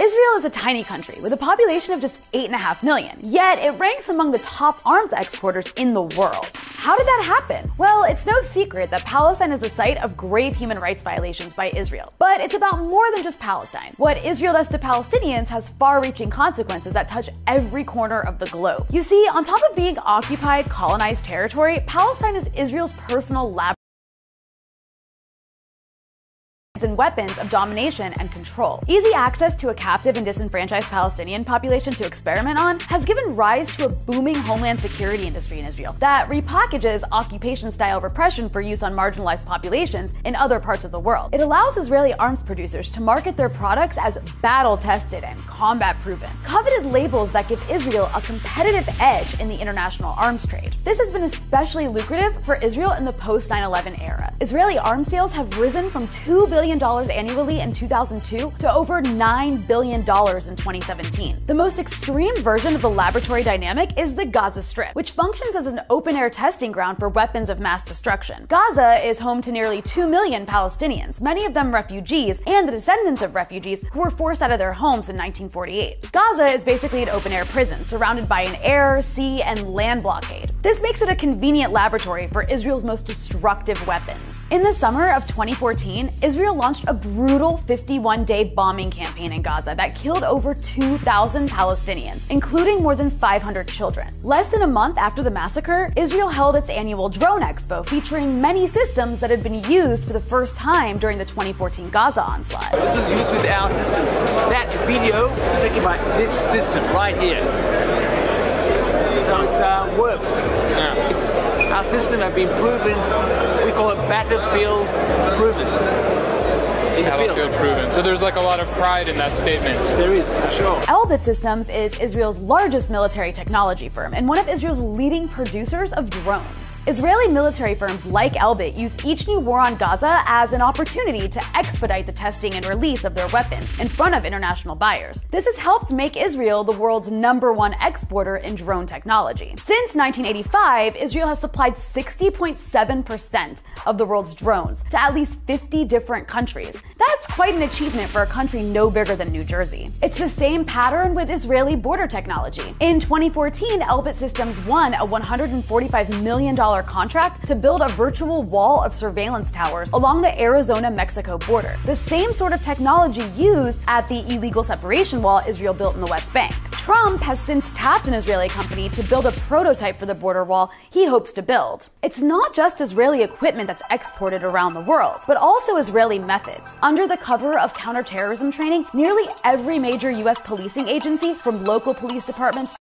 Israel is a tiny country with a population of just 8.5 million, yet it ranks among the top arms exporters in the world. How did that happen? Well, it's no secret that Palestine is the site of grave human rights violations by Israel. But it's about more than just Palestine. What Israel does to Palestinians has far-reaching consequences that touch every corner of the globe. You see, on top of being occupied, colonized territory, Palestine is Israel's personal laboratory and weapons of domination and control. Easy access to a captive and disenfranchised Palestinian population to experiment on has given rise to a booming homeland security industry in Israel that repackages occupation-style repression for use on marginalized populations in other parts of the world. It allows Israeli arms producers to market their products as battle-tested and combat-proven, coveted labels that give Israel a competitive edge in the international arms trade. This has been especially lucrative for Israel in the post-9/11 era. Israeli arms sales have risen from $2 billion annually in 2002 to over $9 billion in 2017. The most extreme version of the laboratory dynamic is the Gaza Strip, which functions as an open-air testing ground for weapons of mass destruction. Gaza is home to nearly 2 million Palestinians, many of them refugees and the descendants of refugees who were forced out of their homes in 1948. Gaza is basically an open-air prison surrounded by an air, sea, and land blockade. This makes it a convenient laboratory for Israel's most destructive weapons. In the summer of 2014, Israel launched a brutal 51-day bombing campaign in Gaza that killed over 2,000 Palestinians, including more than 500 children. Less than a month after the massacre, Israel held its annual drone expo featuring many systems that had been used for the first time during the 2014 Gaza onslaught. This was used with our systems. That video was taken by this system right here. So it works. Yeah. Our system have been proven. We call it battlefield proven. Battlefield proven. So there's like a lot of pride in that statement. There is, for sure. Elbit Systems is Israel's largest military technology firm and one of Israel's leading producers of drones. Israeli military firms like Elbit use each new war on Gaza as an opportunity to expedite the testing and release of their weapons in front of international buyers. This has helped make Israel the world's #1 exporter in drone technology. Since 1985, Israel has supplied 60.7% of the world's drones to at least 50 different countries. That's quite an achievement for a country no bigger than New Jersey. It's the same pattern with Israeli border technology. In 2014, Elbit Systems won a $145 million contract to build a virtual wall of surveillance towers along the Arizona-Mexico border, the same sort of technology used at the illegal separation wall Israel built in the West Bank. Trump has since tapped an Israeli company to build a prototype for the border wall he hopes to build. It's not just Israeli equipment that's exported around the world, but also Israeli methods. Under the cover of counterterrorism training, nearly every major U.S. policing agency, from local police departments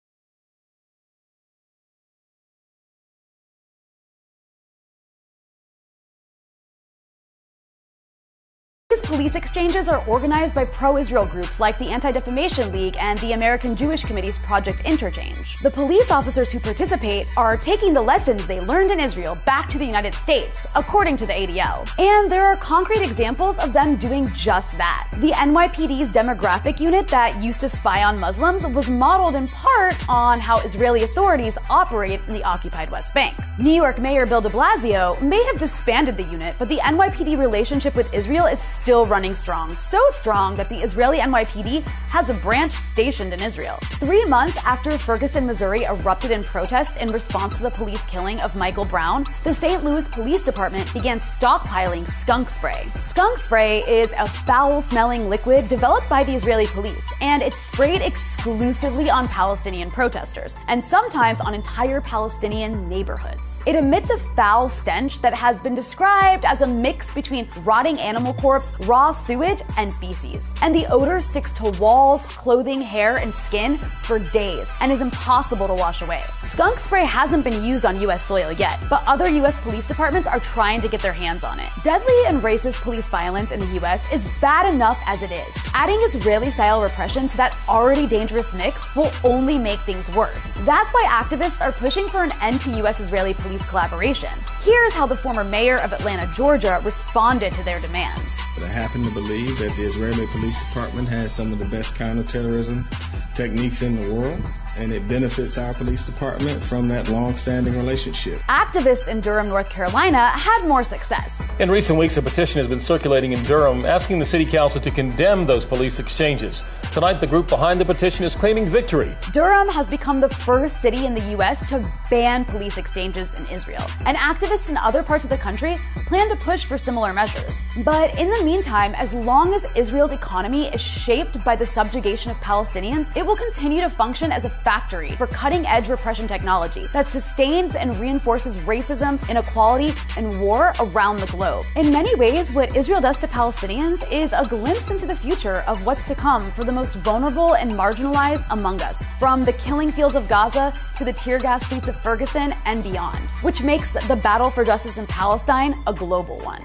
police exchanges are organized by pro-Israel groups like the Anti-Defamation League and the American Jewish Committee's Project Interchange. The police officers who participate are taking the lessons they learned in Israel back to the United States, according to the ADL. And there are concrete examples of them doing just that. The NYPD's demographic unit that used to spy on Muslims was modeled in part on how Israeli authorities operate in the occupied West Bank. New York Mayor Bill de Blasio may have disbanded the unit, but the NYPD relationship with Israel is still running strong. So strong that the Israeli NYPD has a branch stationed in Israel. 3 months after Ferguson, Missouri erupted in protest in response to the police killing of Michael Brown, the St. Louis Police Department began stockpiling skunk spray. Skunk spray is a foul-smelling liquid developed by the Israeli police, and it's sprayed exclusively on Palestinian protesters, and sometimes on entire Palestinian neighborhoods. It emits a foul stench that has been described as a mix between rotting animal corpse, raw sewage, and feces. And the odor sticks to walls, clothing, hair, and skin for days and is impossible to wash away. Skunk spray hasn't been used on U.S. soil yet, but other U.S. police departments are trying to get their hands on it. Deadly and racist police violence in the U.S. is bad enough as it is. Adding Israeli-style repression to that already dangerous mix will only make things worse. That's why activists are pushing for an end to U.S.-Israeli police collaboration. Here's how the former mayor of Atlanta, Georgia, responded to their demands. I happen to believe that the Israeli Police Department has some of the best counterterrorism techniques in the world, and it benefits our police department from that long-standing relationship. Activists in Durham, North Carolina had more success. In recent weeks, a petition has been circulating in Durham asking the city council to condemn those police exchanges. Tonight, the group behind the petition is claiming victory. Durham has become the first city in the U.S. to ban police exchanges in Israel, and activists in other parts of the country plan to push for similar measures. But in the meantime, as long as Israel's economy is shaped by the subjugation of Palestinians, it will continue to function as a factory for cutting-edge repression technology that sustains and reinforces racism, inequality, and war around the globe. In many ways, what Israel does to Palestinians is a glimpse into the future of what's to come for the most vulnerable and marginalized among us, from the killing fields of Gaza to the tear gas streets of Ferguson and beyond, which makes the battle for justice in Palestine a global one.